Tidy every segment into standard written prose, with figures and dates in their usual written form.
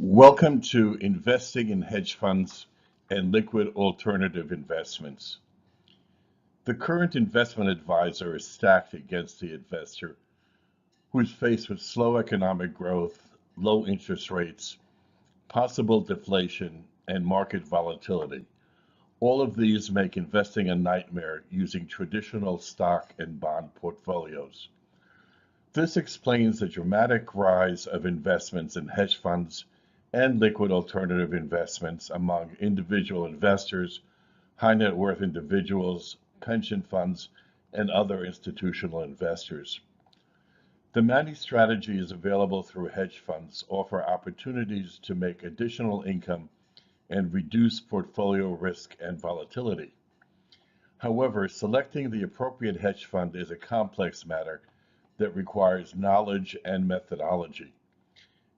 Welcome to Investing in Hedge Funds and Liquid Alternative Investments. The current investment advisor is stacked against the investor who is faced with slow economic growth, low interest rates, possible deflation, and market volatility. All of these make investing a nightmare using traditional stock and bond portfolios. This explains the dramatic rise of investments in hedge funds and liquid alternative investments among individual investors, high net worth individuals, pension funds, and other institutional investors. The many strategies available through hedge funds offer opportunities to make additional income and reduce portfolio risk and volatility. However, selecting the appropriate hedge fund is a complex matter that requires knowledge and methodology.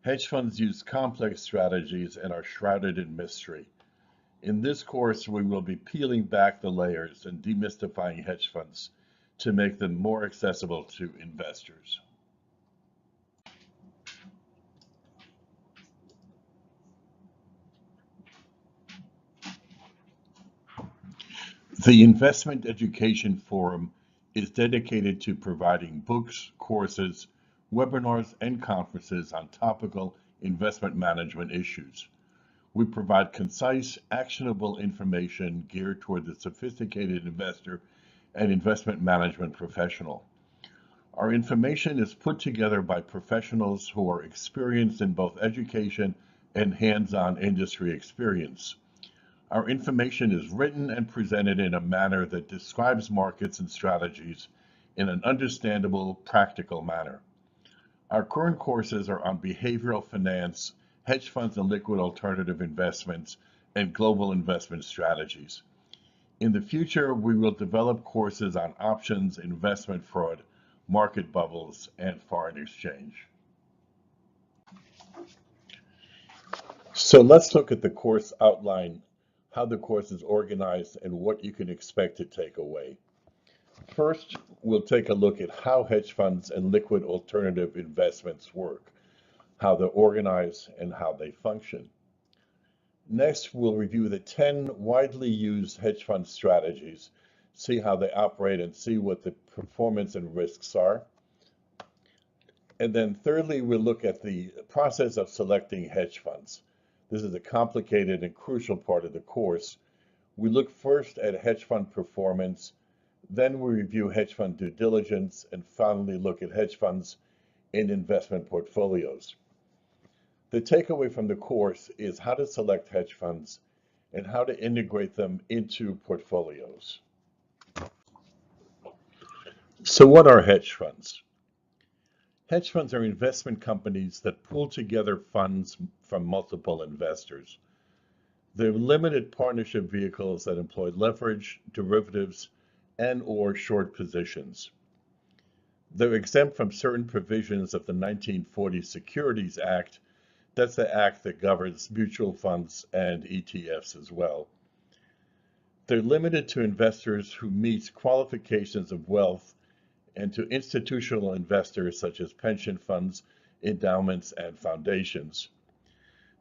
Hedge funds use complex strategies and are shrouded in mystery. In this course, we will be peeling back the layers and demystifying hedge funds to make them more accessible to investors. The Investment Education Forum is dedicated to providing books, courses, webinars, and conferences on topical investment management issues. We provide concise, actionable information geared toward the sophisticated investor and investment management professional. Our information is put together by professionals who are experienced in both education and hands-on industry experience. Our information is written and presented in a manner that describes markets and strategies in an understandable, practical manner. Our current courses are on behavioral finance, hedge funds and liquid alternative investments, and global investment strategies. In the future, we will develop courses on options, investment fraud, market bubbles, and foreign exchange. So let's look at the course outline, how the course is organized, and what you can expect to take away. First, we'll take a look at how hedge funds and liquid alternative investments work, how they're organized, and how they function. Next, we'll review the 10 widely used hedge fund strategies, see how they operate, and see what the performance and risks are. And then thirdly, we'll look at the process of selecting hedge funds. This is a complicated and crucial part of the course. We look first at hedge fund performance, then we review hedge fund due diligence, and finally look at hedge funds in investment portfolios. The takeaway from the course is how to select hedge funds and how to integrate them into portfolios. So what are hedge funds? Hedge funds are investment companies that pool together funds from multiple investors. They're limited partnership vehicles that employ leverage, derivatives, and/or short positions. They're exempt from certain provisions of the 1940 Securities Act. That's the act that governs mutual funds and ETFs as well. They're limited to investors who meet qualifications of wealth and to institutional investors such as pension funds, endowments, and foundations.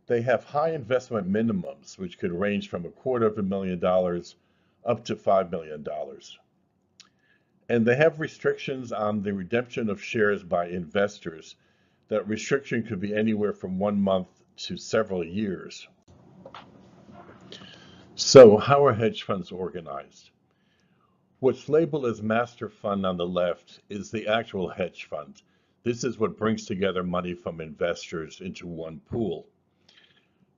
They have high investment minimums, which could range from $250,000 up to $5 million. And they have restrictions on the redemption of shares by investors. That restriction could be anywhere from 1 month to several years. So how are hedge funds organized? What's labeled as master fund on the left is the actual hedge fund. This is what brings together money from investors into one pool.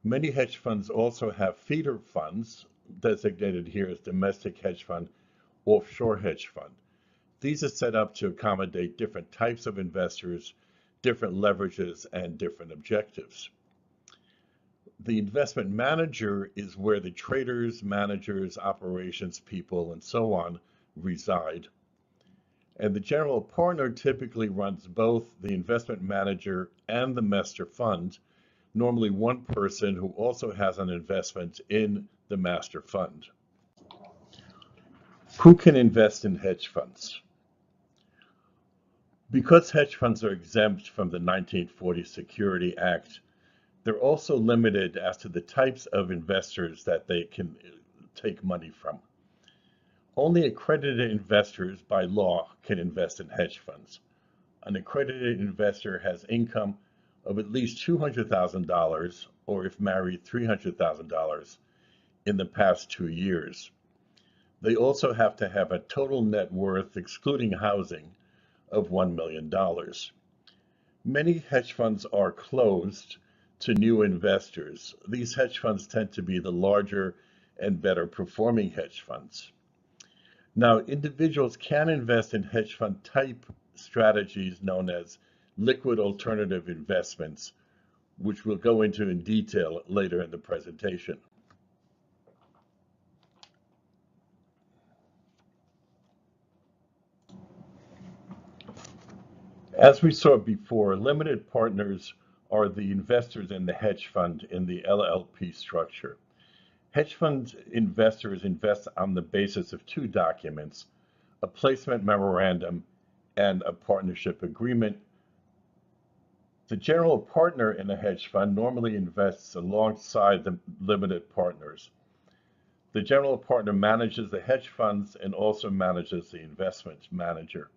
Many hedge funds also have feeder funds, designated here as domestic hedge fund, offshore hedge fund. These are set up to accommodate different types of investors, different leverages, and different objectives. The investment manager is where the traders, managers, operations people, and so on reside. And the general partner typically runs both the investment manager and the master fund, normally one person who also has an investment in the master fund. Who can invest in hedge funds? Because hedge funds are exempt from the 1940 Security Act, They're also limited as to the types of investors that they can take money from. Only accredited investors by law can invest in hedge funds. An accredited investor has income of at least $200,000, or if married, $300,000 in the past 2 years. They also have to have a total net worth, excluding housing, of $1 million. Many hedge funds are closed to new investors. These hedge funds tend to be the larger and better performing hedge funds. Now, individuals can invest in hedge fund type strategies known as liquid alternative investments, which we'll go into in detail later in the presentation. As we saw before, limited partners are the investors in the hedge fund in the LLP structure. Hedge fund investors invest on the basis of two documents, a placement memorandum and a partnership agreement. The general partner in a hedge fund normally invests alongside the limited partners. The general partner manages the hedge funds and also manages the investment manager.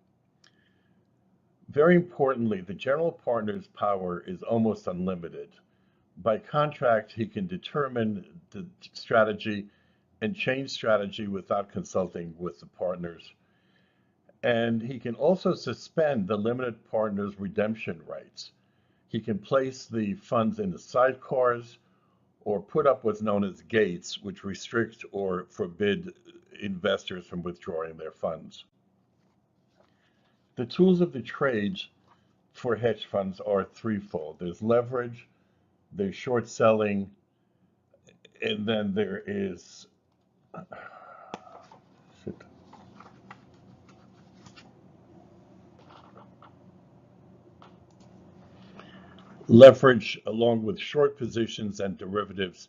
Very importantly, the general partner's power is almost unlimited. By contract, he can determine the strategy and change strategy without consulting with the partners. And he can also suspend the limited partner's redemption rights. He can place the funds in the sidecars or put up what's known as gates, which restrict or forbid investors from withdrawing their funds. The tools of the trade for hedge funds are threefold. There's leverage, there's short selling, and then there is leverage, along with short positions and derivatives,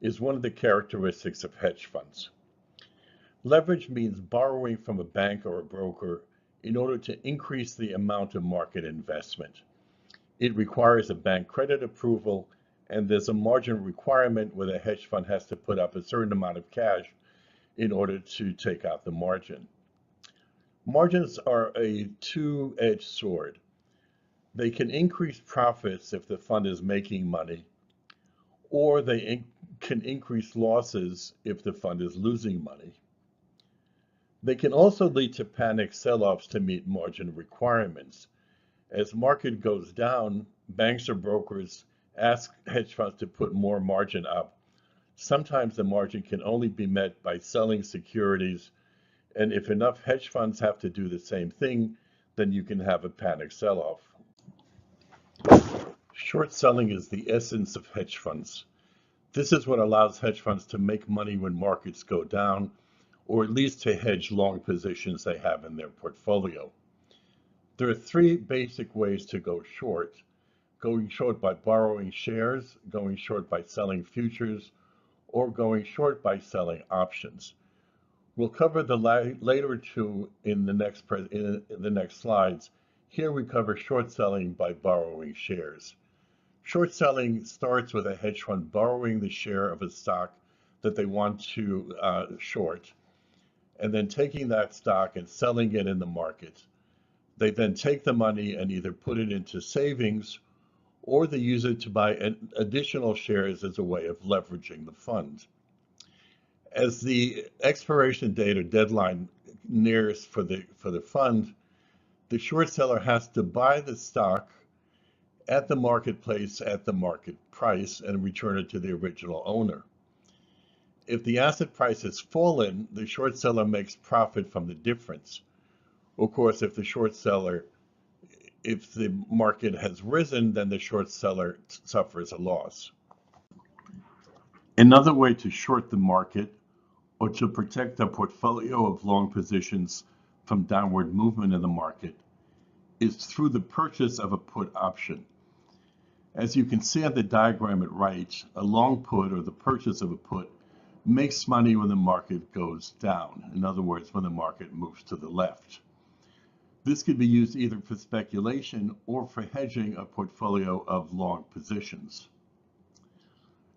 is one of the characteristics of hedge funds. Leverage means borrowing from a bank or a broker in order to increase the amount of market investment. It requires a bank credit approval, and there's a margin requirement where the hedge fund has to put up a certain amount of cash in order to take out the margin. Margins are a two-edged sword. They can increase profits if the fund is making money, or they can increase losses if the fund is losing money. They can also lead to panic sell-offs to meet margin requirements. As market goes down, banks or brokers ask hedge funds to put more margin up. Sometimes the margin can only be met by selling securities, and if enough hedge funds have to do the same thing, then you can have a panic sell-off. Short selling is the essence of hedge funds. This is what allows hedge funds to make money when markets go down, or at least to hedge long positions they have in their portfolio. There are three basic ways to go short: going short by borrowing shares, going short by selling futures, or going short by selling options. We'll cover the later two in the next slides. Here we cover short selling by borrowing shares. Short selling starts with a hedge fund borrowing the share of a stock that they want to short, and then taking that stock and selling it in the market. They then take the money and either put it into savings, or they use it to buy additional shares as a way of leveraging the fund. As the expiration date or deadline nears for the fund, the short seller has to buy the stock at the marketplace at the market price and return it to the original owner. If the asset price has fallen, the short seller makes profit from the difference. Of course, if the market has risen, then the short seller suffers a loss. Another way to short the market, or to protect a portfolio of long positions from downward movement in the market, is through the purchase of a put option. As you can see on the diagram at right, a long put, or the purchase of a put, makes money when the market goes down. In other words, when the market moves to the left. This could be used either for speculation or for hedging a portfolio of long positions.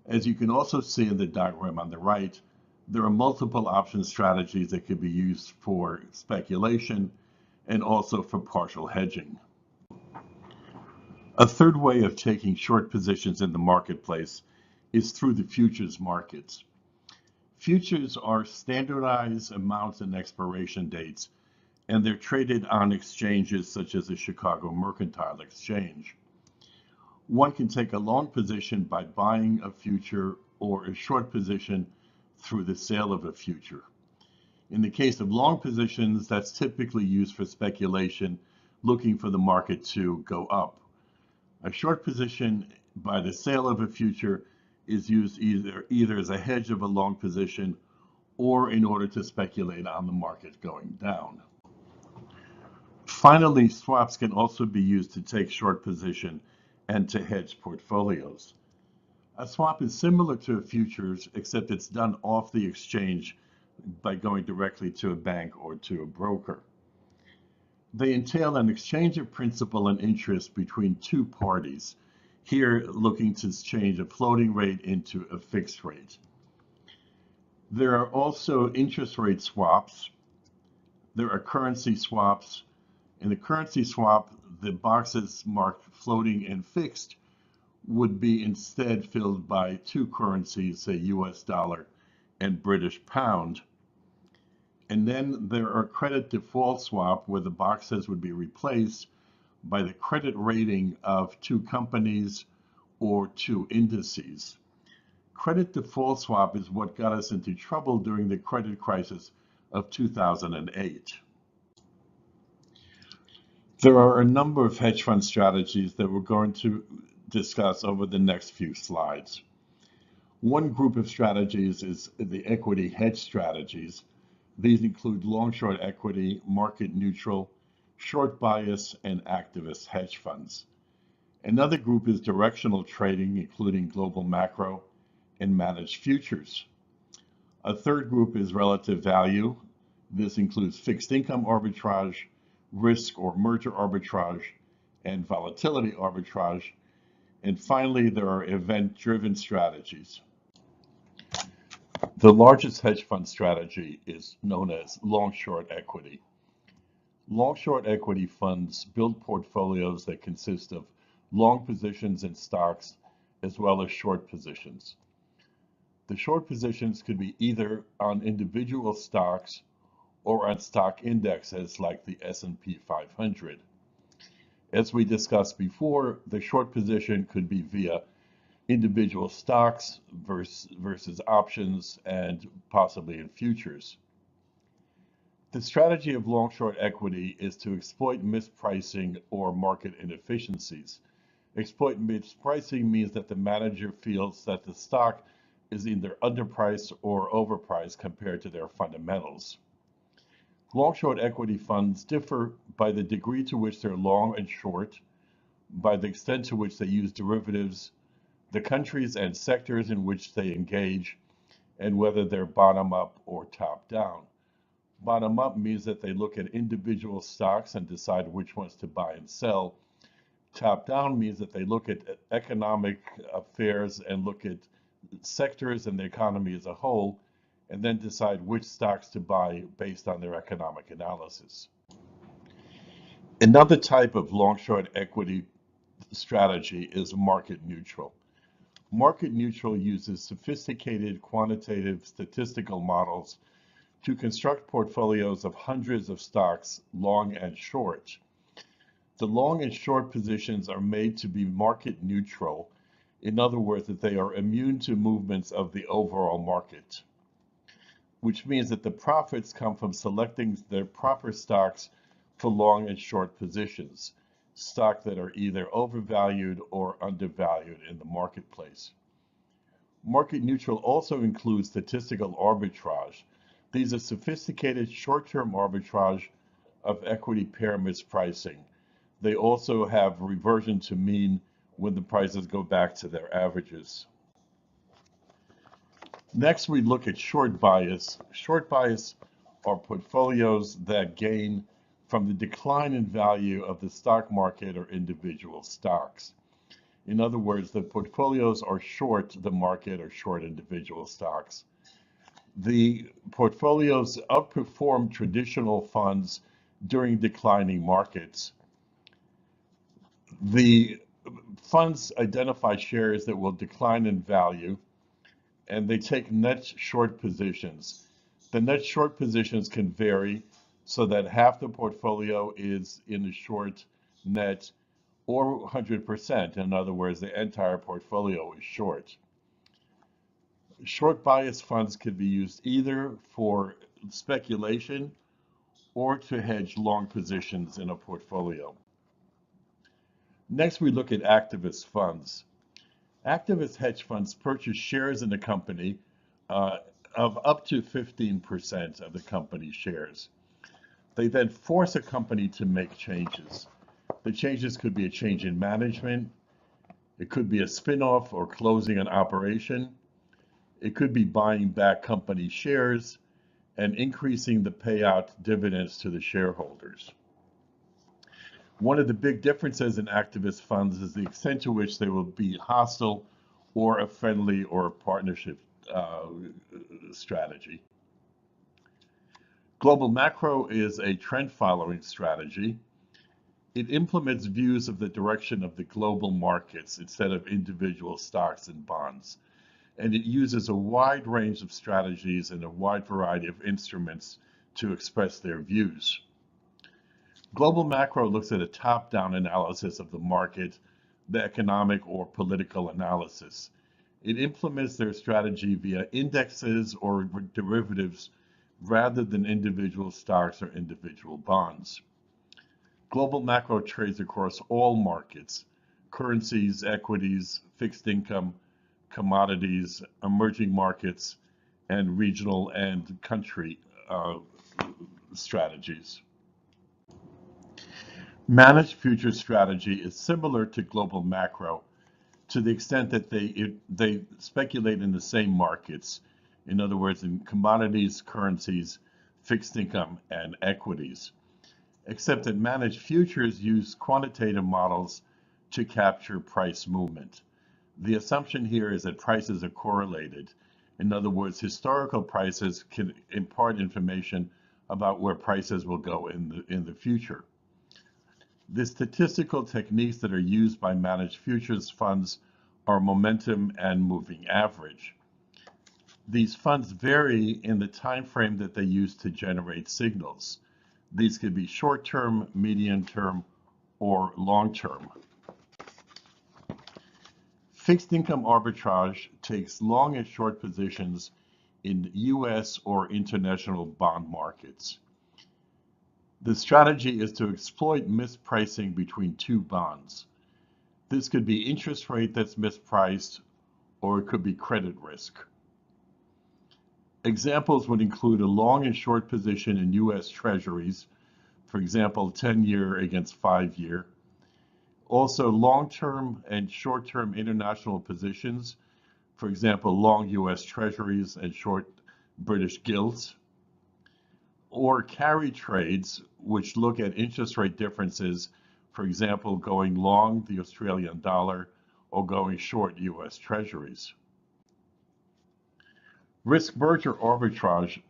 As you can also see in the diagram on the right, there are multiple option strategies that could be used for speculation and also for partial hedging. A third way of taking short positions in the marketplace is through the futures markets. Futures are standardized amounts and expiration dates, and they're traded on exchanges such as the Chicago Mercantile Exchange. One can take a long position by buying a future or a short position through the sale of a future. In the case of long positions, that's typically used for speculation, looking for the market to go up. A short position by the sale of a future is used either as a hedge of a long position or in order to speculate on the market going down. Finally, swaps can also be used to take short position and to hedge portfolios. A swap is similar to a futures, except it's done off the exchange by going directly to a bank or to a broker. They entail an exchange of principal and interest between two parties, here looking to change a floating rate into a fixed rate. There are also interest rate swaps. There are currency swaps. In the currency swap, the boxes marked floating and fixed would be instead filled by two currencies, say US dollar and British pound. And then there are credit default swap, where the boxes would be replaced by the credit rating of two companies or two indices. Credit default swap is what got us into trouble during the credit crisis of 2008. There are a number of hedge fund strategies that we're going to discuss over the next few slides. One group of strategies is the equity hedge strategies. These include long-short equity, market neutral, short bias, and activist hedge funds. Another group is directional trading, including global macro and managed futures. A third group is relative value. This includes fixed income arbitrage, risk or merger arbitrage, and volatility arbitrage. And finally, there are event-driven strategies. The largest hedge fund strategy is known as long-short equity. Long-short equity funds build portfolios that consist of long positions in stocks as well as short positions. The short positions could be either on individual stocks or on stock indexes like the S&P 500. As we discussed before, the short position could be via individual stocks versus options and possibly in futures. The strategy of long-short equity is to exploit mispricing or market inefficiencies. Exploit mispricing means that the manager feels that the stock is either underpriced or overpriced compared to their fundamentals. Long-short equity funds differ by the degree to which they're long and short, by the extent to which they use derivatives, the countries and sectors in which they engage, and whether they're bottom-up or top-down. Bottom-up means that they look at individual stocks and decide which ones to buy and sell. Top-down means that they look at economic affairs and look at sectors and the economy as a whole, and then decide which stocks to buy based on their economic analysis. Another type of long-short equity strategy is market neutral. Market neutral uses sophisticated quantitative statistical models to construct portfolios of hundreds of stocks, long and short. The long and short positions are made to be market neutral. In other words, that they are immune to movements of the overall market, which means that the profits come from selecting their proper stocks for long and short positions, stocks that are either overvalued or undervalued in the marketplace. Market neutral also includes statistical arbitrage. These are sophisticated short-term arbitrage of equity pair mispricing. They also have reversion to mean when the prices go back to their averages. Next, we look at short bias. Short bias are portfolios that gain from the decline in value of the stock market or individual stocks. In other words, the portfolios are short the market or short individual stocks. The portfolios outperform traditional funds during declining markets. The funds identify shares that will decline in value, and they take net short positions. The net short positions can vary so that half the portfolio is in the short net or 100%. In other words, the entire portfolio is short. Short bias funds can be used either for speculation or to hedge long positions in a portfolio. Next, we look at activist funds. Activist hedge funds purchase shares in a company of up to 15% of the company's shares. They then force a company to make changes. The changes could be a change in management, it could be a spin-off or closing an operation, it could be buying back company shares and increasing the payout dividends to the shareholders. One of the big differences in activist funds is the extent to which they will be hostile or a friendly or a partnership strategy. Global macro is a trend following strategy. It implements views of the direction of the global markets instead of individual stocks and bonds. And it uses a wide range of strategies and a wide variety of instruments to express their views. Global macro looks at a top-down analysis of the market, the economic or political analysis. It implements their strategy via indexes or derivatives rather than individual stocks or individual bonds. Global macro trades across all markets: currencies, equities, fixed income, commodities, emerging markets, and regional and country strategies. Managed futures strategy is similar to global macro to the extent that they speculate in the same markets. In other words, in commodities, currencies, fixed income, and equities. Except that managed futures use quantitative models to capture price movement. The assumption here is that prices are correlated. In other words, historical prices can impart information about where prices will go in the future. The statistical techniques that are used by managed futures funds are momentum and moving average. These funds vary in the time frame that they use to generate signals. These could be short-term, medium-term, or long-term. Fixed income arbitrage takes long and short positions in US or international bond markets. The strategy is to exploit mispricing between two bonds. This could be interest rate that's mispriced, or it could be credit risk. Examples would include a long and short position in US Treasuries, for example, 10-year against 5-year. Also, long-term and short-term international positions, for example, long US Treasuries and short British gilts. Or carry trades, which look at interest rate differences, for example, going long the Australian dollar or going short US Treasuries. Risk merger arbitrage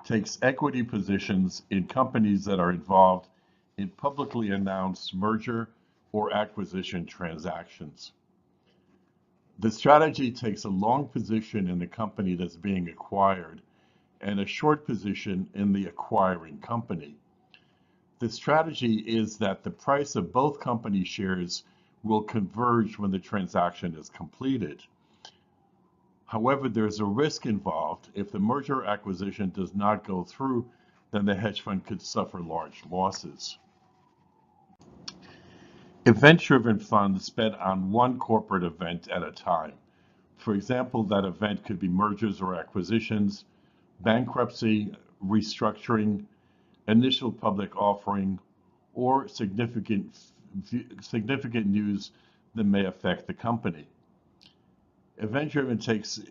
takes equity positions in companies that are involved in publicly announced merger or acquisition transactions. The strategy takes a long position in the company that's being acquired and a short position in the acquiring company. The strategy is that the price of both company shares will converge when the transaction is completed. However, there's a risk involved. If the merger acquisition does not go through, then the hedge fund could suffer large losses. Event-driven funds bet on one corporate event at a time. For example, that event could be mergers or acquisitions, bankruptcy, restructuring, initial public offering, or significant news that may affect the company. Event-driven takes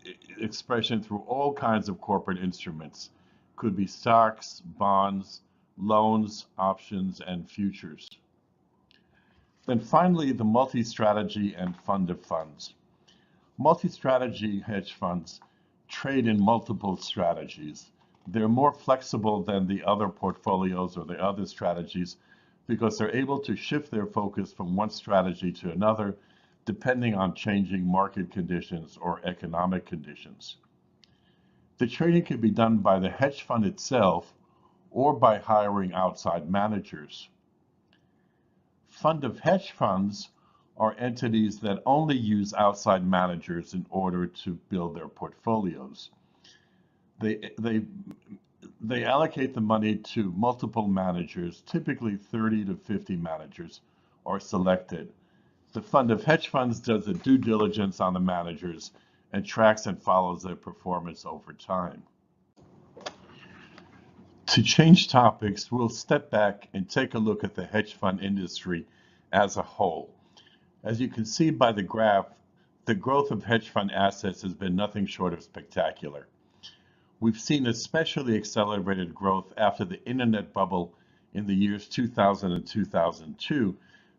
expression through all kinds of corporate instruments. Could be stocks, bonds, loans, options, and futures. Then finally, the multi-strategy and fund of funds. Multi-strategy hedge funds trade in multiple strategies. They're more flexible than the other portfolios or the other strategies because they're able to shift their focus from one strategy to another depending on changing market conditions or economic conditions. The trading can be done by the hedge fund itself or by hiring outside managers. Fund of hedge funds are entities that only use outside managers in order to build their portfolios. They allocate the money to multiple managers, typically 30 to 50 managers are selected. The fund of hedge funds does a due diligence on the managers and tracks and follows their performance over time. To change topics, we'll step back and take a look at the hedge fund industry as a whole. As you can see by the graph, the growth of hedge fund assets has been nothing short of spectacular. We've seen especially accelerated growth after the internet bubble in the years 2000 and 2002,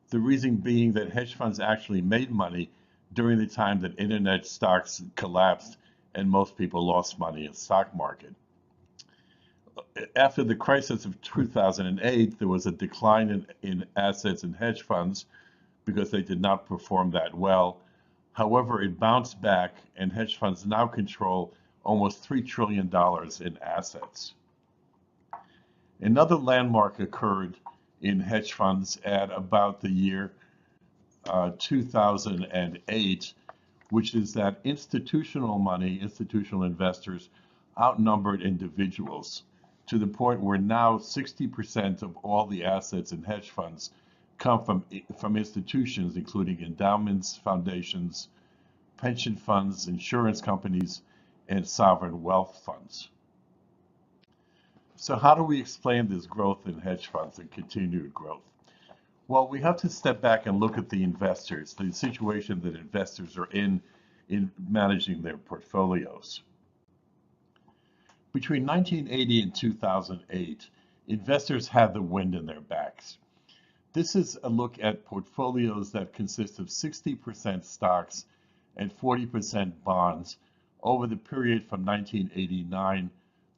the reason being that hedge funds actually made money during the time that internet stocks collapsed and most people lost money in the stock market. After the crisis of 2008, there was a decline in assets in hedge funds because they did not perform that well. However, it bounced back, and hedge funds now control almost $3 trillion in assets. Another landmark occurred in hedge funds at about the year 2008, which is that institutional money, institutional investors, outnumbered individuals to the point where now 60% of all the assets in hedge funds come from institutions, including endowments, foundations, pension funds, insurance companies, and sovereign wealth funds. So how do we explain this growth in hedge funds and continued growth? Well, we have to step back and look at the investors, the situation that investors are in managing their portfolios. Between 1980 and 2008, investors had the wind in their backs. This is a look at portfolios that consist of 60% stocks and 40% bonds over the period from 1989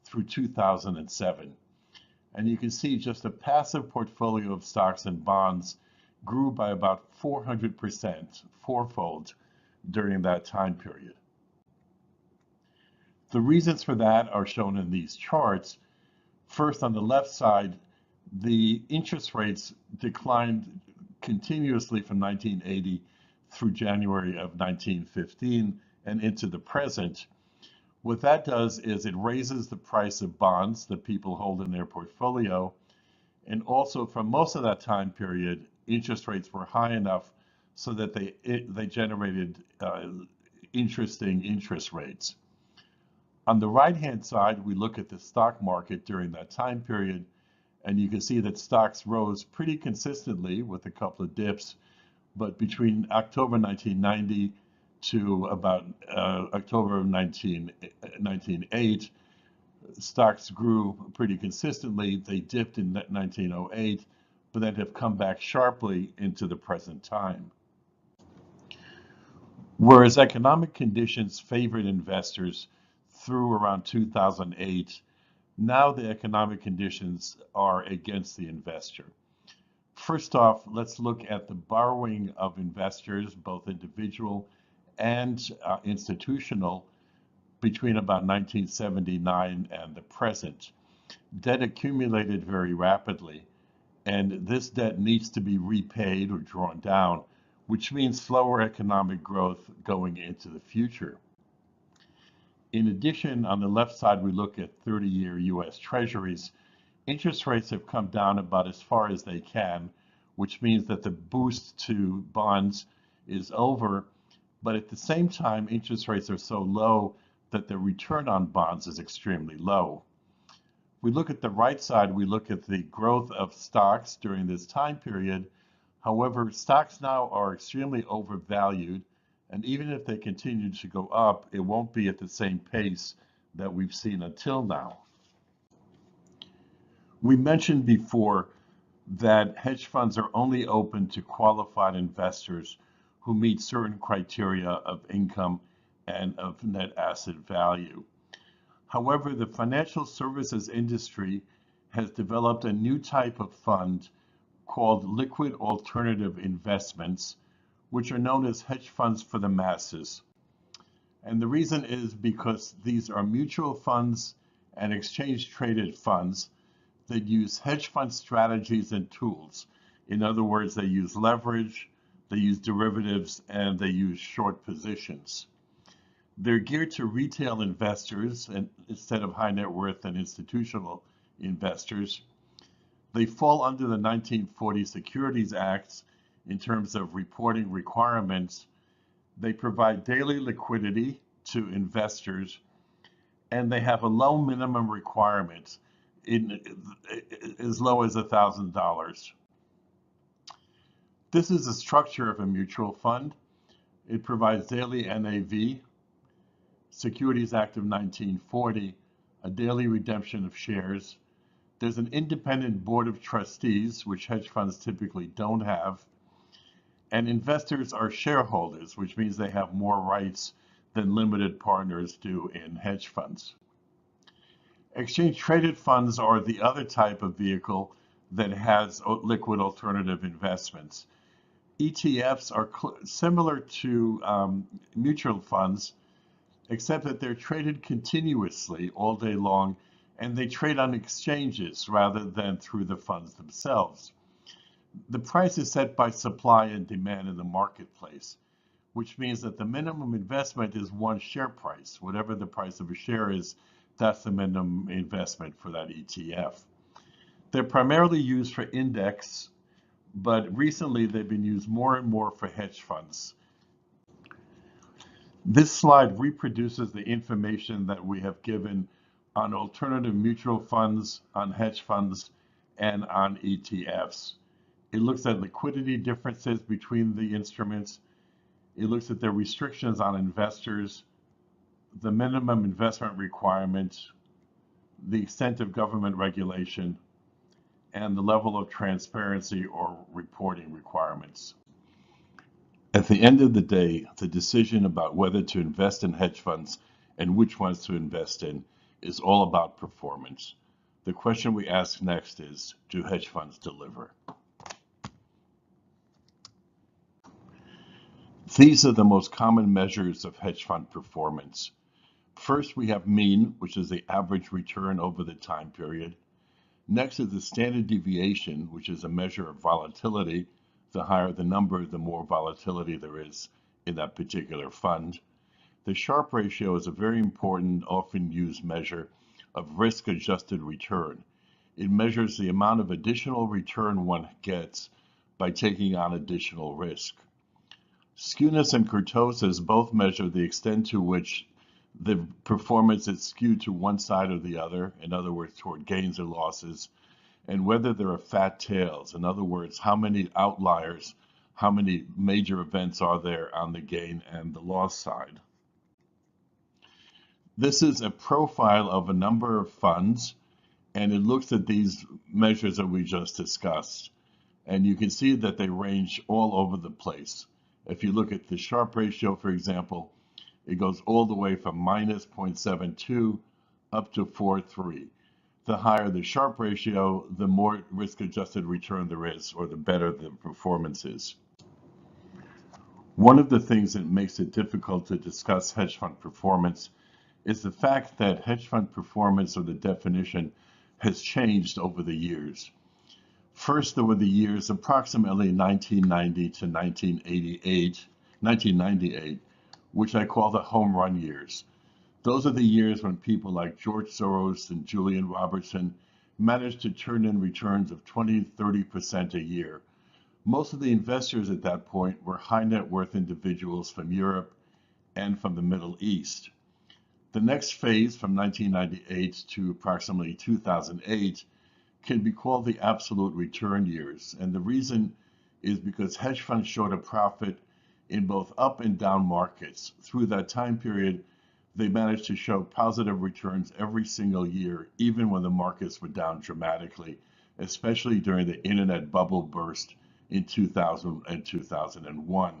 through 2007. And you can see just a passive portfolio of stocks and bonds grew by about 400%, fourfold, during that time period. The reasons for that are shown in these charts. First, on the left side, the interest rates declined continuously from 1980 through January of 1915 and into the present. What that does is it raises the price of bonds that people hold in their portfolio. And also, for most of that time period, interest rates were high enough so that they generated interesting interest rates. On the right-hand side, we look at the stock market during that time period, and you can see that stocks rose pretty consistently with a couple of dips, but between October 1990 to about October of 1908, stocks grew pretty consistently. They dipped in 1908, but then have come back sharply into the present time. Whereas economic conditions favored investors through around 2008, now the economic conditions are against the investor. First off, let's look at the borrowing of investors, both individual and institutional, between about 1979 and the present. Debt accumulated very rapidly, and this debt needs to be repaid or drawn down, which means slower economic growth going into the future. In addition, on the left side, we look at 30-year US Treasuries. Interest rates have come down about as far as they can, which means that the boost to bonds is over, but at the same time, interest rates are so low that the return on bonds is extremely low. We look at the right side, we look at the growth of stocks during this time period. However, stocks now are extremely overvalued, and even if they continue to go up, it won't be at the same pace that we've seen until now. We mentioned before that hedge funds are only open to qualified investors who meet certain criteria of income and of net asset value. However, the financial services industry has developed a new type of fund called liquid alternative investments, which are known as hedge funds for the masses. And the reason is because these are mutual funds and exchange traded funds that use hedge fund strategies and tools. In other words, they use leverage, they use derivatives, and they use short positions. They're geared to retail investors instead of high net worth and institutional investors. They fall under the 1940 Securities Acts in terms of reporting requirements. They provide daily liquidity to investors, and they have a low minimum requirement, as low as $1,000. This is the structure of a mutual fund. It provides daily NAV, Securities Act of 1940, a daily redemption of shares. There's an independent board of trustees, which hedge funds typically don't have. And investors are shareholders, which means they have more rights than limited partners do in hedge funds. Exchange traded funds are the other type of vehicle that has liquid alternative investments. ETFs are similar to mutual funds, except that they're traded continuously all day long, and they trade on exchanges rather than through the funds themselves. The price is set by supply and demand in the marketplace, which means that the minimum investment is one share price. Whatever the price of a share is, that's the minimum investment for that ETF. They're primarily used for index, but recently they've been used more and more for hedge funds. This slide reproduces the information that we have given on alternative mutual funds, on hedge funds, and on ETFs. It looks at liquidity differences between the instruments. It looks at the restrictions on investors, the minimum investment requirements, the extent of government regulation, and the level of transparency or reporting requirements. At the end of the day, the decision about whether to invest in hedge funds and which ones to invest in is all about performance. The question we ask next is, do hedge funds deliver? These are the most common measures of hedge fund performance. First, we have mean, which is the average return over the time period. Next is the standard deviation, which is a measure of volatility. The higher the number, the more volatility there is in that particular fund. The Sharpe ratio is a very important, often used measure of risk-adjusted return. It measures the amount of additional return one gets by taking on additional risk. Skewness and kurtosis both measure the extent to which the performance is skewed to one side or the other, in other words, toward gains or losses, and whether there are fat tails, in other words, how many outliers, how many major events are there on the gain and the loss side. This is a profile of a number of funds, and it looks at these measures that we just discussed. And you can see that they range all over the place. If you look at the Sharpe ratio, for example, it goes all the way from minus 0.72 up to 4.3. The higher the Sharpe ratio, the more risk-adjusted return there is, or the better the performance is. One of the things that makes it difficult to discuss hedge fund performance is the fact that hedge fund performance, or the definition, has changed over the years. First, there were the years approximately 1990 to 1998, which I call the home run years. Those are the years when people like George Soros and Julian Robertson managed to turn in returns of 20–30% a year. Most of the investors at that point were high net worth individuals from Europe and from the Middle East. The next phase, from 1998 to approximately 2008, can be called the absolute return years. And the reason is because hedge funds showed a profit in both up and down markets. Through that time period, they managed to show positive returns every single year, even when the markets were down dramatically, especially during the internet bubble burst in 2000 and 2001.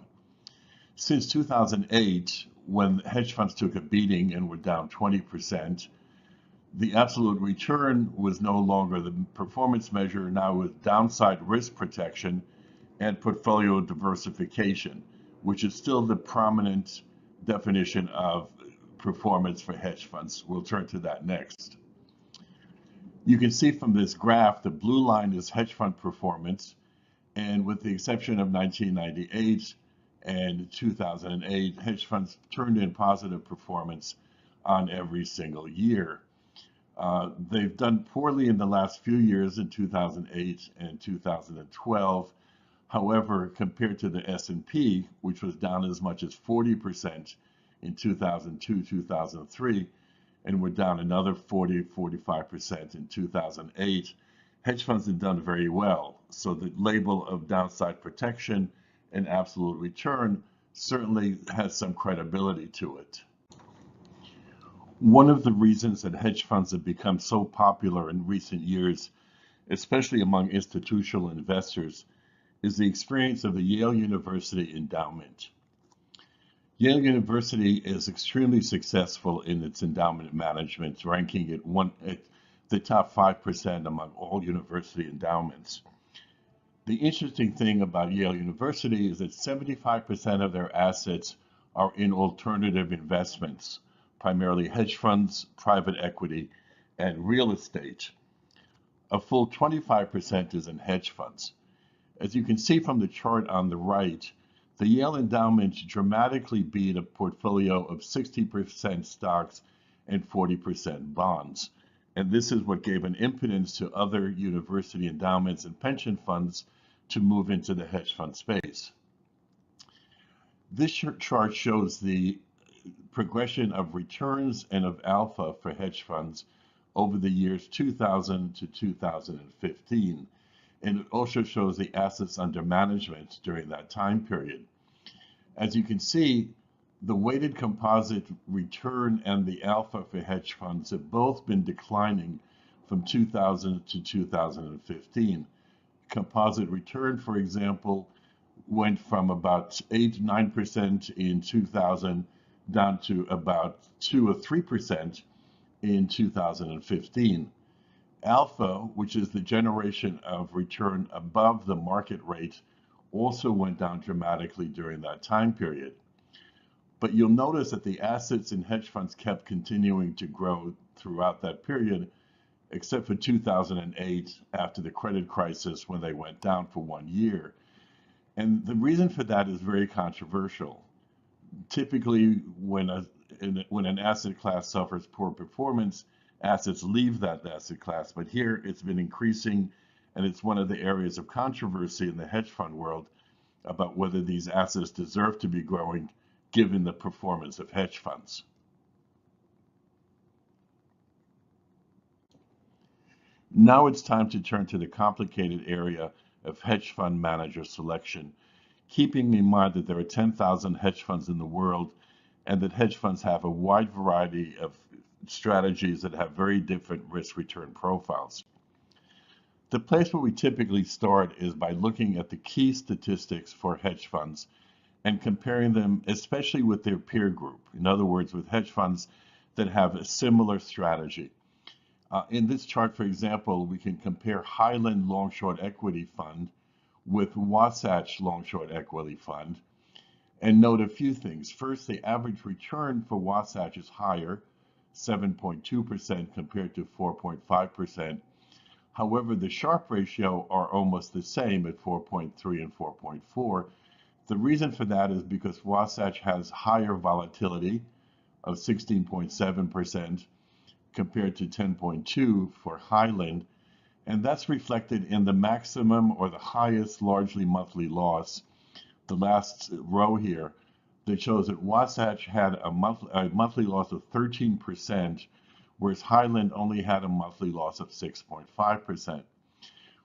Since 2008, when hedge funds took a beating and were down 20%, the absolute return was no longer the performance measure, now with downside risk protection and portfolio diversification, which is still the prominent definition of performance for hedge funds. We'll turn to that next. You can see from this graph, the blue line is hedge fund performance, and with the exception of 1998 and 2008, hedge funds turned in positive performance on every single year. They've done poorly in the last few years in 2008 and 2012. However, compared to the S&P, which was down as much as 40% in 2002, 2003, and we're down another 45% in 2008, hedge funds have done very well. So the label of downside protection and absolute return certainly has some credibility to it. One of the reasons that hedge funds have become so popular in recent years, especially among institutional investors, is the experience of the Yale University endowment. Yale University is extremely successful in its endowment management, ranking it at the top 5% among all university endowments. The interesting thing about Yale University is that 75% of their assets are in alternative investments, primarily hedge funds, private equity, and real estate. A full 25% is in hedge funds. As you can see from the chart on the right, the Yale endowment dramatically beat a portfolio of 60% stocks and 40% bonds. And this is what gave an impetus to other university endowments and pension funds to move into the hedge fund space. This chart shows the progression of returns and of alpha for hedge funds over the years 2000 to 2015. And it also shows the assets under management during that time period. As you can see, the weighted composite return and the alpha for hedge funds have both been declining from 2000 to 2015. Composite return, for example, went from about 8-9% in 2000 down to about 2 or 3% in 2015. Alpha, which is the generation of return above the market rate, also went down dramatically during that time period. But you'll notice that the assets in hedge funds kept continuing to grow throughout that period, except for 2008 after the credit crisis when they went down for 1 year. And the reason for that is very controversial. Typically, when an asset class suffers poor performance, assets leave that asset class. But here it's been increasing, and it's one of the areas of controversy in the hedge fund world about whether these assets deserve to be growing given the performance of hedge funds. Now it's time to turn to the complicated area of hedge fund manager selection, keeping in mind that there are 10,000 hedge funds in the world and that hedge funds have a wide variety of strategies that have very different risk-return profiles. The place where we typically start is by looking at the key statistics for hedge funds and comparing them especially with their peer group. In other words, with hedge funds that have a similar strategy. In this chart, for example, we can compare Highland Long Short Equity Fund with Wasatch Long Short Equity Fund and note a few things. First, the average return for Wasatch is higher, 7.2% compared to 4.5%. However, the Sharpe ratio are almost the same at 4.3 and 4.4. The reason for that is because Wasatch has higher volatility of 16.7% compared to 10.2 for Highland, and that's reflected in the maximum or the highest largely monthly loss, the last row here, that shows that Wasatch had a monthly loss of 13%, whereas Highland only had a monthly loss of 6.5%.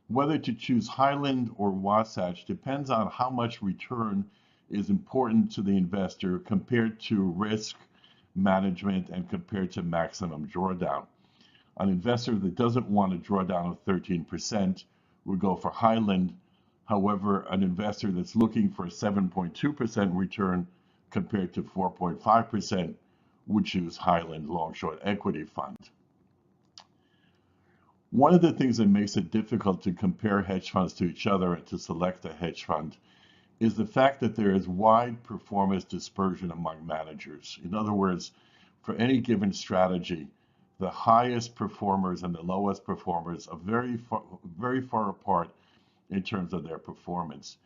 Whether to choose Highland or Wasatch depends on how much return is important to the investor compared to risk management and compared to maximum drawdown. An investor that doesn't want to draw down of 13% would go for Highland. However, an investor that's looking for a 7.2% return compared to 4.5% would choose Highland Long Short Equity Fund. One of the things that makes it difficult to compare hedge funds to each other and to select a hedge fund is the fact that there is wide performance dispersion among managers. In other words, for any given strategy, the highest performers and the lowest performers are very far apart in terms of their performance.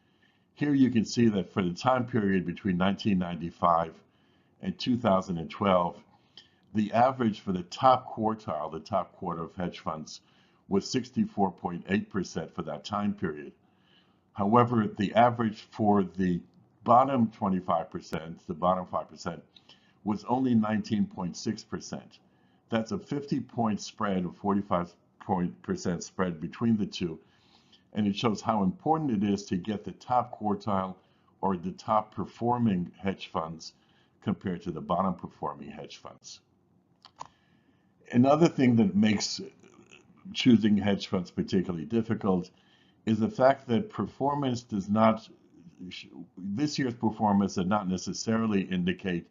Here you can see that for the time period between 1995 and 2012, the average for the top quartile, the top quarter of hedge funds, was 64.8% for that time period. However, the average for the bottom 25%, the bottom 5%, was only 19.6%. That's a 50-point spread, or 45% spread between the two, and it shows how important it is to get the top quartile or the top performing hedge funds compared to the bottom performing hedge funds. Another thing that makes choosing hedge funds particularly difficult is the fact that performance this year's performance does not necessarily indicate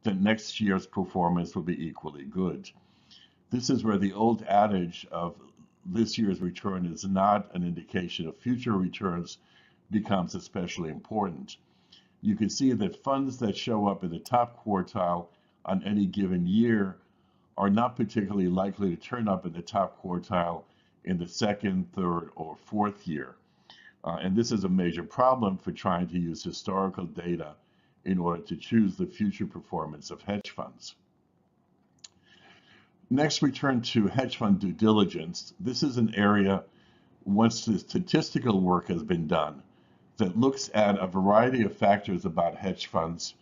that next year's performance will be equally good. This is where the old adage of this year's return is not an indication of future returns becomes especially important. You can see that funds that show up in the top quartile on any given year are not particularly likely to turn up in the top quartile in the second, third, or fourth year. And this is a major problem for trying to use historical data in order to choose the future performance of hedge funds. Next, we turn to hedge fund due diligence. This is an area, once the statistical work has been done, that looks at a variety of factors about hedge funds.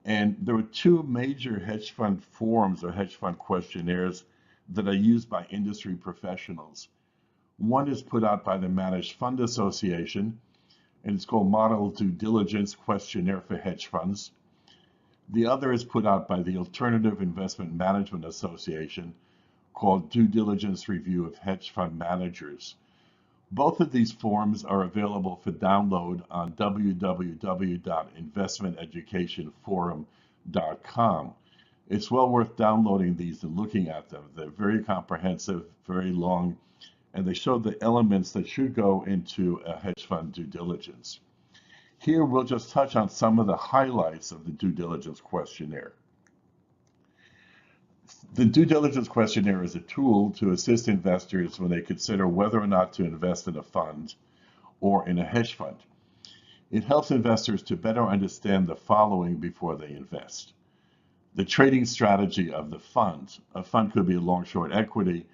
And there are two major hedge fund forms or hedge fund questionnaires that are used by industry professionals. One is put out by the Managed Fund Association, and it's called Model Due Diligence Questionnaire for Hedge Funds. The other is put out by the Alternative Investment Management Association, called Due Diligence Review of Hedge Fund Managers. Both of these forms are available for download on www.investmenteducationforum.com. It's well worth downloading these and looking at them. They're very comprehensive, very long, and they show the elements that should go into a hedge fund due diligence. Here we'll just touch on some of the highlights of the due diligence questionnaire. The due diligence questionnaire is a tool to assist investors when they consider whether or not to invest in a fund or in a hedge fund. It helps investors to better understand the following before they invest. The trading strategy of the fund. A fund could be a long-short equity,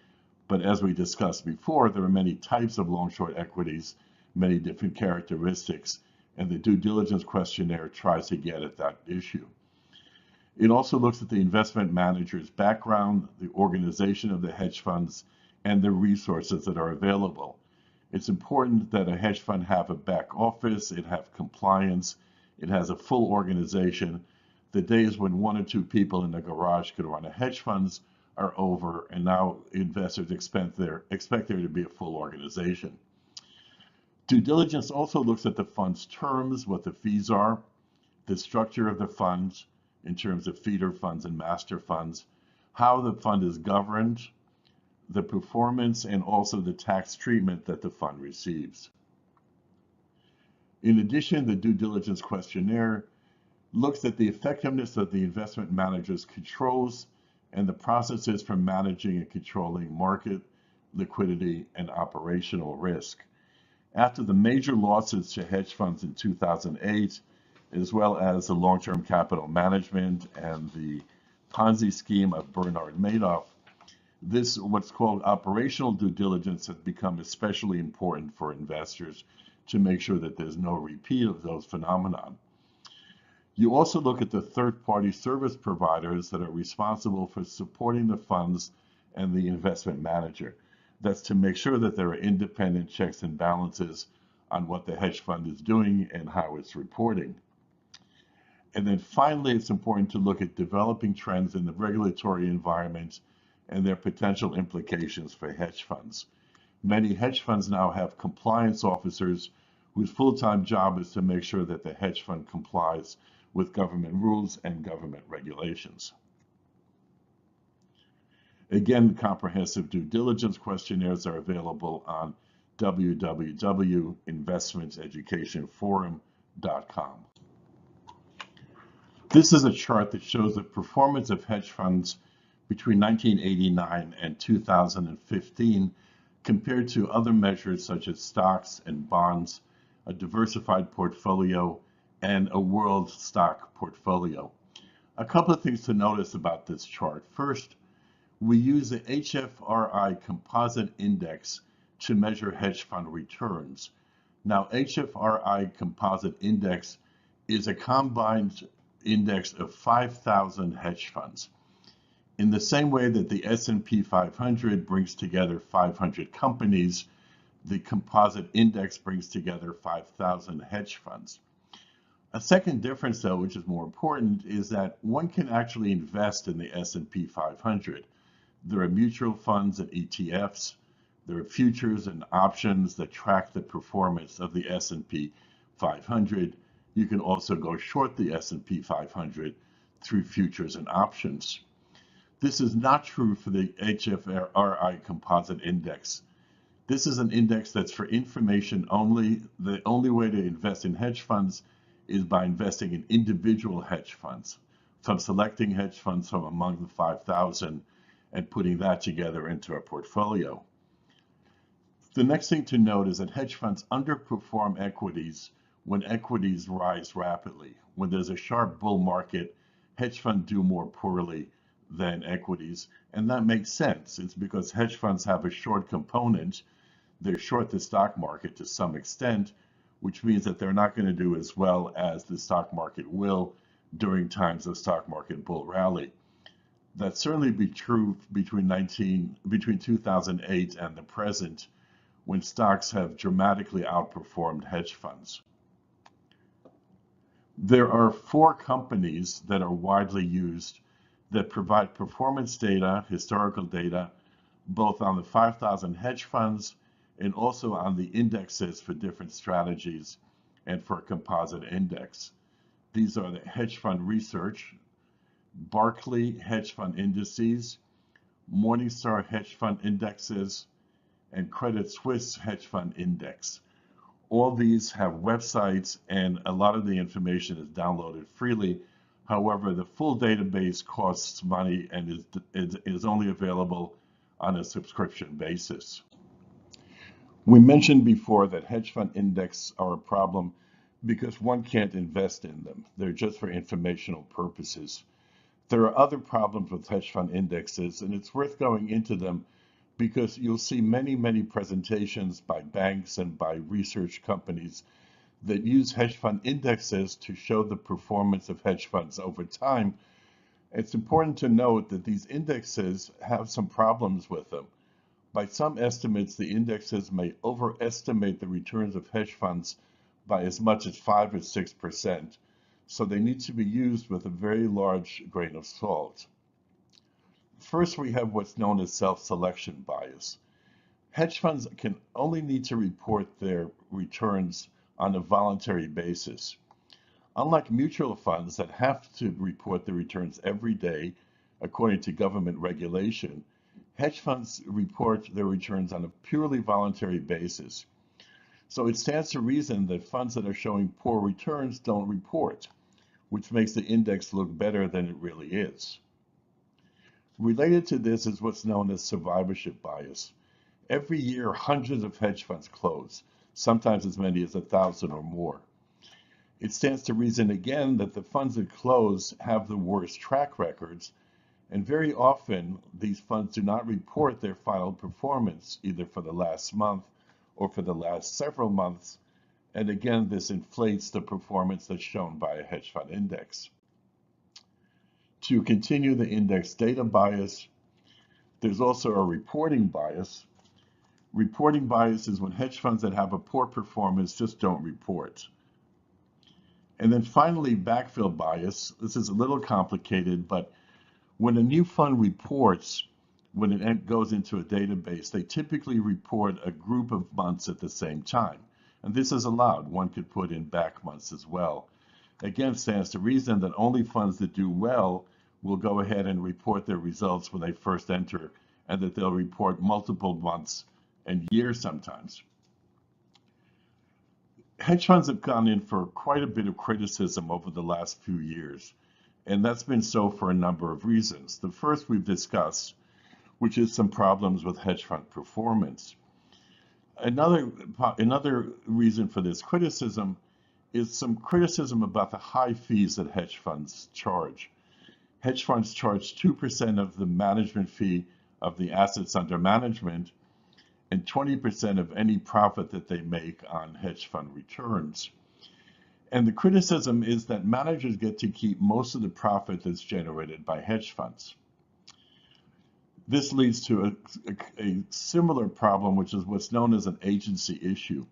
but as we discussed before, there are many types of long-short equities, many different characteristics, and the due diligence questionnaire tries to get at that issue. It also looks at the investment manager's background, the organization of the hedge funds, and the resources that are available. It's important that a hedge fund have a back office, it have compliance, it has a full organization. The days when one or two people in the garage could run a hedge funds are over, and now investors expect there to be a full organization. Due diligence also looks at the fund's terms, what the fees are, the structure of the fund in terms of feeder funds and master funds, how the fund is governed, the performance, and also the tax treatment that the fund receives. In addition, the due diligence questionnaire looks at the effectiveness of the investment manager's controls and the processes for managing and controlling market, liquidity, and operational risk. After the major losses to hedge funds in 2008, as well as the long-term capital management and the Ponzi scheme of Bernard Madoff, this, what's called operational due diligence, has become especially important for investors to make sure that there's no repeat of those phenomena. You also look at the third-party service providers that are responsible for supporting the funds and the investment manager. That's to make sure that there are independent checks and balances on what the hedge fund is doing and how it's reporting. And then finally, it's important to look at developing trends in the regulatory environment and their potential implications for hedge funds. Many hedge funds now have compliance officers whose full-time job is to make sure that the hedge fund complies with government rules and government regulations. Again, comprehensive due diligence questionnaires are available on www.investmentseducationforum.com. This is a chart that shows the performance of hedge funds between 1989 and 2015 compared to other measures such as stocks and bonds, a diversified portfolio, and a world stock portfolio. A couple of things to notice about this chart. First, we use the HFRI composite index to measure hedge fund returns. Now, HFRI composite index is a combined index of 5,000 hedge funds. In the same way that the S&P 500 brings together 500 companies, the composite index brings together 5,000 hedge funds. A second difference, though, which is more important, is that one can actually invest in the S&P 500. There are mutual funds and ETFs. There are futures and options that track the performance of the S&P 500. You can also go short the S&P 500 through futures and options. This is not true for the HFRI composite index. This is an index that's for information only. The only way to invest in hedge funds is by investing in individual hedge funds, from selecting hedge funds from among the 5,000 and putting that together into a portfolio. The next thing to note is that hedge funds underperform equities when equities rise rapidly. When there's a sharp bull market, hedge funds do more poorly than equities, and that makes sense. It's because hedge funds have a short component. They're short the stock market to some extent, which means that they're not going to do as well as the stock market will during times of stock market bull rally. That certainly be true between 2008 and the present, when stocks have dramatically outperformed hedge funds. There are 4 companies that are widely used that provide performance data, historical data, both on the 5,000 hedge funds and also on the indexes for different strategies and for a composite index. These are the Hedge Fund Research, Barclay Hedge Fund Indices, Morningstar Hedge Fund Indexes, and Credit Suisse Hedge Fund Index. All these have websites, and a lot of the information is downloaded freely. However, the full database costs money and is only available on a subscription basis. We mentioned before that hedge fund index are a problem because one can't invest in them. They're just for informational purposes. There are other problems with hedge fund indexes, and it's worth going into them because you'll see many presentations by banks and by research companies that use hedge fund indexes to show the performance of hedge funds over time. It's important to note that these indexes have some problems with them. By some estimates, the indexes may overestimate the returns of hedge funds by as much as 5 or 6%, so they need to be used with a very large grain of salt. First, we have what's known as self-selection bias. Hedge funds can only need to report their returns on a voluntary basis. Unlike mutual funds that have to report the returns every day according to government regulation, hedge funds report their returns on a purely voluntary basis. So it stands to reason that funds that are showing poor returns don't report, which makes the index look better than it really is. Related to this is what's known as survivorship bias. Every year, hundreds of hedge funds close, sometimes as many as 1,000 or more. It stands to reason again that the funds that close have the worst track records, and very often these funds do not report their final performance either for the last month or for the last several months, and again this inflates the performance that's shown by a hedge fund index. To continue the index data bias, there's also a reporting bias. Reporting bias is when hedge funds that have a poor performance just don't report. And then finally, backfill bias. This is a little complicated, but when a new fund reports, when it goes into a database, they typically report a group of months at the same time. And this is allowed. One could put in back months as well. Again, stands to reason that only funds that do well will go ahead and report their results when they first enter, and that they'll report multiple months and years sometimes. Hedge funds have gone in for quite a bit of criticism over the last few years, and that's been so for a number of reasons. The first we've discussed, which is some problems with hedge fund performance. Another reason for this criticism is some criticism about the high fees that hedge funds charge. Hedge funds charge 2% of the management fee of the assets under management and 20% of any profit that they make on hedge fund returns. And the criticism is that managers get to keep most of the profit that's generated by hedge funds. This leads to a similar problem, which is what's known as an agency issue.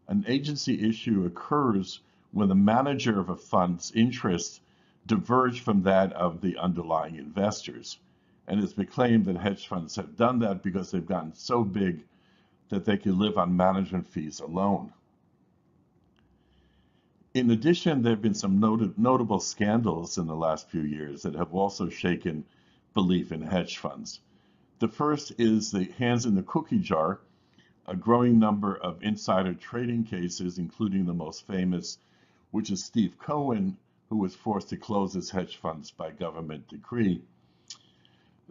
An agency issue occurs when the manager of a fund's interests diverge from that of the underlying investors. And it's been claimed that hedge funds have done that because they've gotten so big that they can live on management fees alone. In addition, there have been some notable scandals in the last few years that have also shaken belief in hedge funds. The first is the hands in the cookie jar, a growing number of insider trading cases, including the most famous, which is Steve Cohen, who was forced to close his hedge funds by government decree.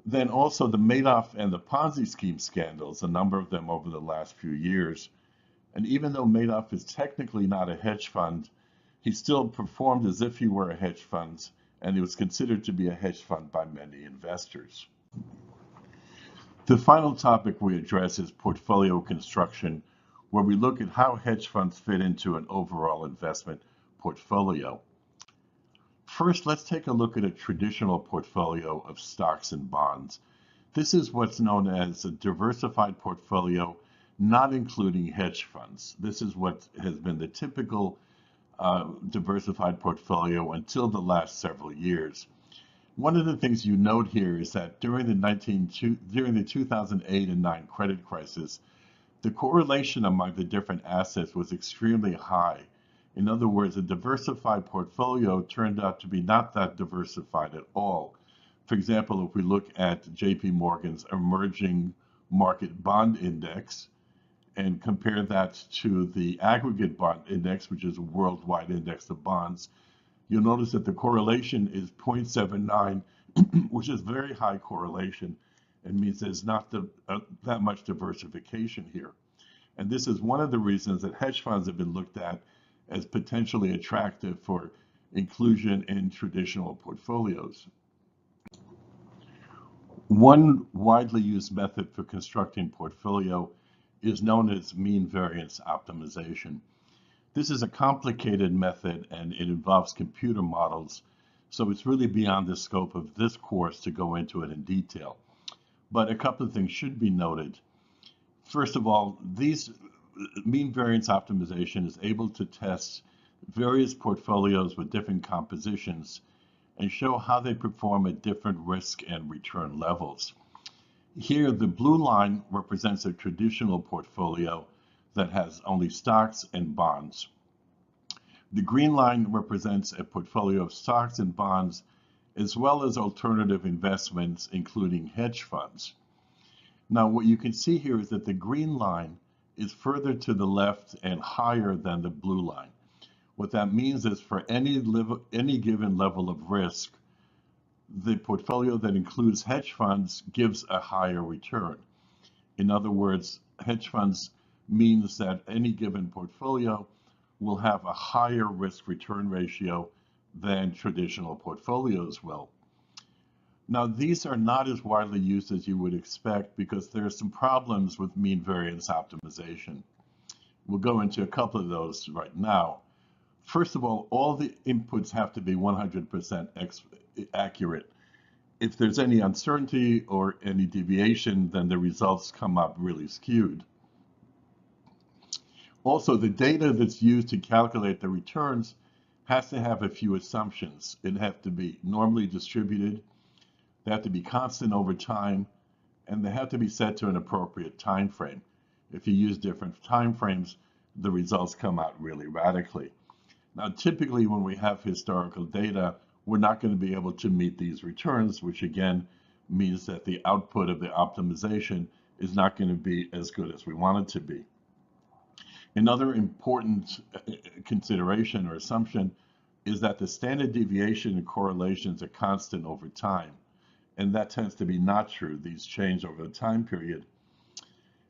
Then also the Madoff and the Ponzi scheme scandals, a number of them over the last few years. And even though Madoff is technically not a hedge fund, he still performed as if he were a hedge fund, and he was considered to be a hedge fund by many investors. The final topic we address is portfolio construction, where we look at how hedge funds fit into an overall investment portfolio. First, let's take a look at a traditional portfolio of stocks and bonds. This is what's known as a diversified portfolio, not including hedge funds. This is what has been the typical diversified portfolio until the last several years. One of the things you note here is that during the 2008 and 9 credit crisis, the correlation among the different assets was extremely high. In other words, a diversified portfolio turned out to be not that diversified at all. For example, if we look at JP Morgan's emerging market bond index and compare that to the aggregate bond index, which is a worldwide index of bonds, you'll notice that the correlation is 0.79, which is very high correlation. It means there's not that much diversification here. And this is one of the reasons that hedge funds have been looked at as potentially attractive for inclusion in traditional portfolios. One widely used method for constructing portfolio is known as mean variance optimization. This is a complicated method and it involves computer models, so it's really beyond the scope of this course to go into it in detail. But a couple of things should be noted. First of all, these mean variance optimization is able to test various portfolios with different compositions and show how they perform at different risk and return levels. Here, the blue line represents a traditional portfolio that has only stocks and bonds. The green line represents a portfolio of stocks and bonds, as well as alternative investments, including hedge funds. Now, what you can see here is that the green line is further to the left and higher than the blue line. What that means is for any given level of risk, the portfolio that includes hedge funds gives a higher return. In other words, hedge funds means that any given portfolio will have a higher risk return ratio than traditional portfolios will. Now, these are not as widely used as you would expect because there are some problems with mean variance optimization. We'll go into a couple of those right now. First of all the inputs have to be 100% accurate. If there's any uncertainty or any deviation, then the results come up really skewed. Also, the data that's used to calculate the returns has to have a few assumptions. It has to be normally distributed, they have to be constant over time, and they have to be set to an appropriate time frame. If you use different time frames, the results come out really radically. Now, typically when we have historical data, we're not going to be able to meet these returns, which again means that the output of the optimization is not going to be as good as we want it to be. Another important consideration or assumption is that the standard deviation and correlations are constant over time. And that tends to be not true. These change over the time period.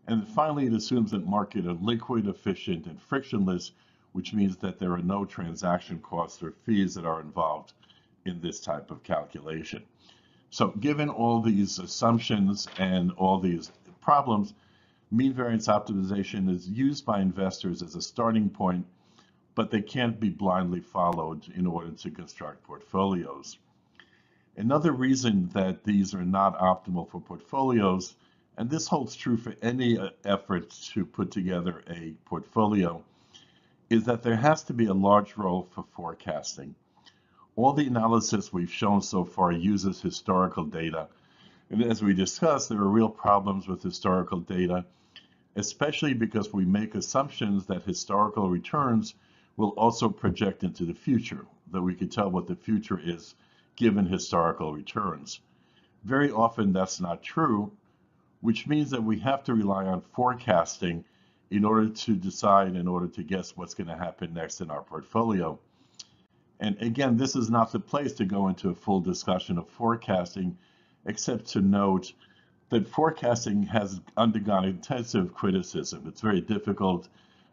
And finally, it assumes that markets are liquid, efficient, and frictionless, which means that there are no transaction costs or fees that are involved in this type of calculation. So given all these assumptions and all these problems, mean variance optimization is used by investors as a starting point, but they can't be blindly followed in order to construct portfolios. Another reason that these are not optimal for portfolios, and this holds true for any effort to put together a portfolio, is that there has to be a large role for forecasting. All the analysis we've shown so far uses historical data. And as we discussed, there are real problems with historical data, especially because we make assumptions that historical returns will also project into the future, that we can tell what the future is given historical returns. Very often that's not true, which means that we have to rely on forecasting in order to decide, in order to guess what's going to happen next in our portfolio. And again, this is not the place to go into a full discussion of forecasting, except to note that forecasting has undergone intensive criticism. It's very difficult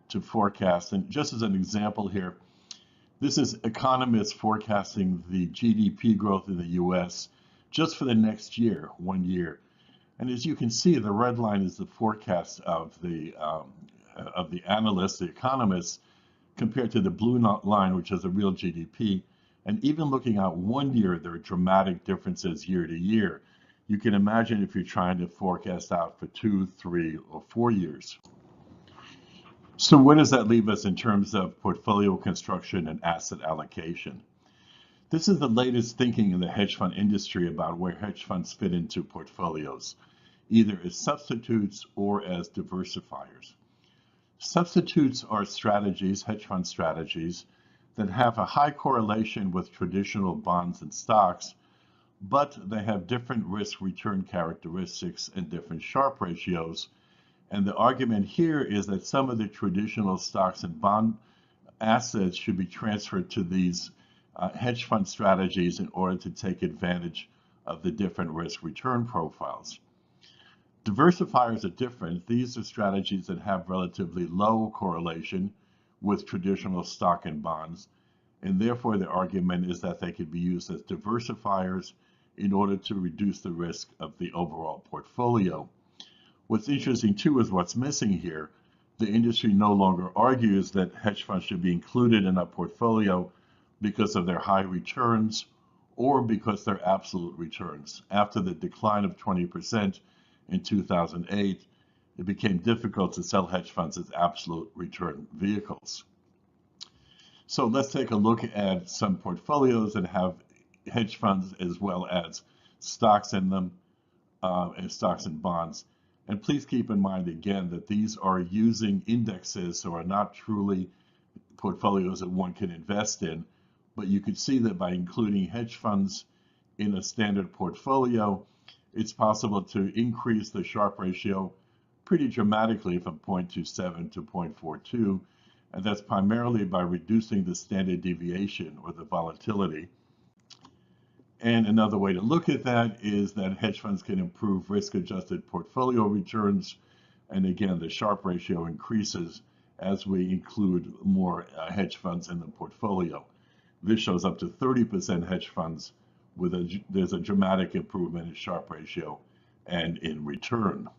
to forecast. And just as an example here, this is economists forecasting the GDP growth in the US just for the next year, 1 year. And as you can see, the red line is the forecast of the analysts, the economists, compared to the blue line, which is a real GDP. And even looking at 1 year, there are dramatic differences year to year. You can imagine if you're trying to forecast out for 2, 3, or 4 years. So where does that leave us in terms of portfolio construction and asset allocation? This is the latest thinking in the hedge fund industry about where hedge funds fit into portfolios, either as substitutes or as diversifiers. Substitutes are strategies, hedge fund strategies, that have a high correlation with traditional bonds and stocks, but they have different risk-return characteristics and different Sharpe ratios. And the argument here is that some of the traditional stocks and bond assets should be transferred to these hedge fund strategies in order to take advantage of the different risk-return profiles. Diversifiers are different. These are strategies that have relatively low correlation with traditional stock and bonds, and therefore the argument is that they could be used as diversifiers in order to reduce the risk of the overall portfolio. What's interesting too is what's missing here. The industry no longer argues that hedge funds should be included in a portfolio because of their high returns or because they're absolute returns. After the decline of 20% in 2008, it became difficult to sell hedge funds as absolute return vehicles. So let's take a look at some portfolios that have hedge funds as well as stocks in them, and stocks and bonds. And please keep in mind again that these are using indexes, so are not truly portfolios that one can invest in. But you can see that by including hedge funds in a standard portfolio, it's possible to increase the Sharpe ratio pretty dramatically from 0.27 to 0.42. And that's primarily by reducing the standard deviation or the volatility. And another way to look at that is that hedge funds can improve risk-adjusted portfolio returns. And again, the Sharpe ratio increases as we include more hedge funds in the portfolio. This shows up to 30% hedge funds there's a dramatic improvement in Sharpe ratio and in return.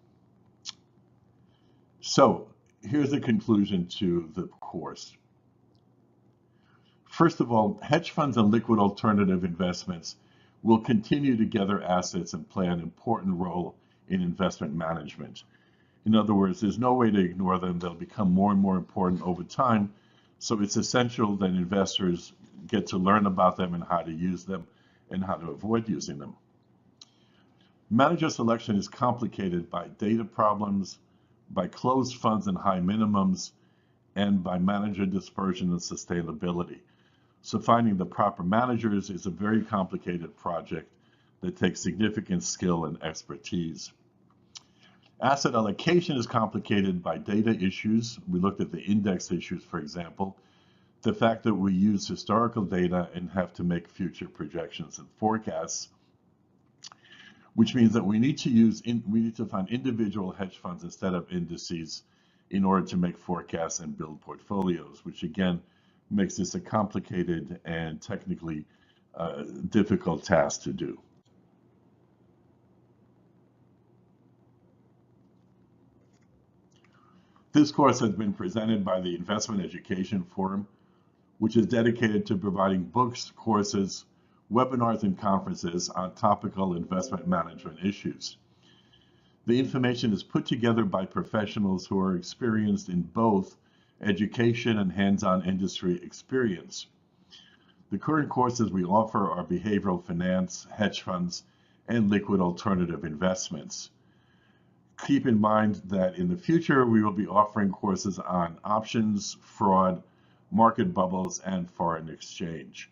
So here's the conclusion to the course. First of all, hedge funds and liquid alternative investments will continue to gather assets and play an important role in investment management. In other words, there's no way to ignore them. They'll become more and more important over time. So it's essential that investors get to learn about them and how to use them and how to avoid using them. Manager selection is complicated by data problems, by closed funds and high minimums, and by manager dispersion and sustainability. So finding the proper managers is a very complicated project that takes significant skill and expertise. Asset allocation is complicated by data issues. We looked at the index issues, for example. The fact that we use historical data and have to make future projections and forecasts, which means that we need to find individual hedge funds instead of indices in order to make forecasts and build portfolios, which again makes this a complicated and technically difficult task to do. This course has been presented by the Investment Education Forum, which is dedicated to providing books, courses, webinars, and conferences on topical investment management issues. The information is put together by professionals who are experienced in both education and hands-on industry experience. The current courses we offer are behavioral finance, hedge funds, and liquid alternative investments. Keep in mind that in the future, we will be offering courses on options, fraud, market bubbles, and foreign exchange.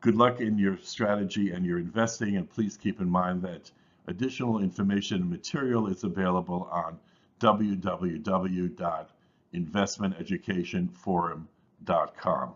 Good luck in your strategy and your investing, and please keep in mind that additional information and material is available on www.investmenteducationforum.com.